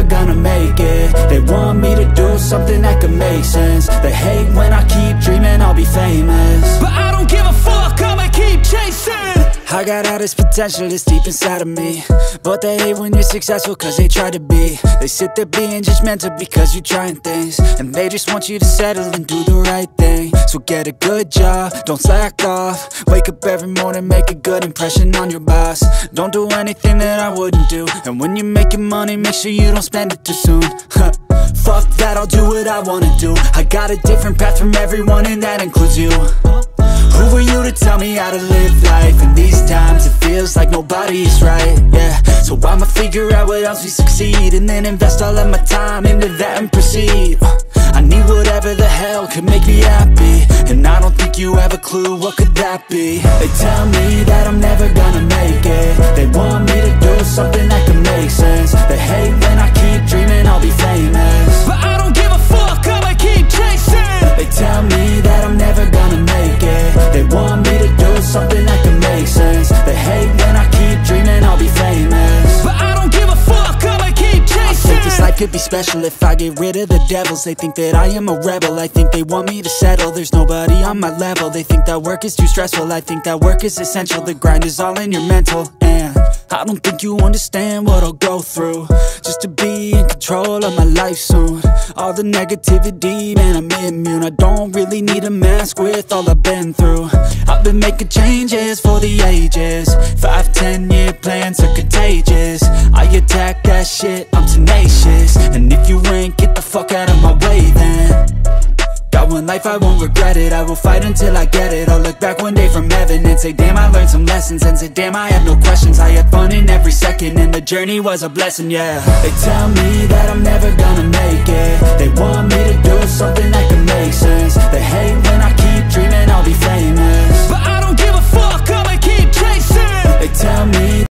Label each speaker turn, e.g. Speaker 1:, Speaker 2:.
Speaker 1: gonna make it. They want me to do something that could make sense. They hate when I keep dreaming I'll be famous, but I don't give a fuck, I'ma keep chasing. I got all this potential that's deep inside of me, but they hate when you're successful cause they try to be. They sit there being judgmental because you're trying things, and they just want you to settle and do the right thing. So get a good job, don't slack off. Wake up every morning, make a good impression on your boss. Don't do anything that I wouldn't do, and when you're making money, make sure you don't spend it too soon. Fuck that, I'll do what I wanna do. I got a different path from everyone, and that includes you. Who are you to tell me how to live life? In these times it feels like nobody is right, yeah. So I'ma figure out what else we succeed, and then invest all of my time into that and proceed. I need whatever the hell could make me happy, and I don't think you have a clue what could that be. They tell me that I'm never gonna make it. They want me to do something that can make sense. They hate when I keep dreaming I'll be famous, but I don't give a fuck, I'ma keep chasing. They tell me that I'm never gonna make it. They want me to do something that can make sense. They hate when I keep dreaming I'll be famous, but I don't give a fuck, I'ma keep chasing. I think this life could be special if I get rid of the devils. They think that I am a rebel, I think they want me to settle. There's nobody on my level, they think that work is too stressful. I think that work is essential, the grind is all in your mental. And I don't think you understand what I'll go through just to be in control of my life soon. All the negativity, man, I'm immune. I don't really need a mask with all I've been through. I've been making changes for the ages. 5-10 year plans are contagious. I attack that shit, I'm tenacious. And if you ain't, get the fuck out of my way then. Got one life, I won't regret it. I will fight until I get it. I'll look back one day from heaven and say damn, I learned some lessons. And say damn, I have no questions. I had fun in every second, and the journey was a blessing, yeah. They tell me that I'm never gonna make it. They want me to do something that can make sense. They hate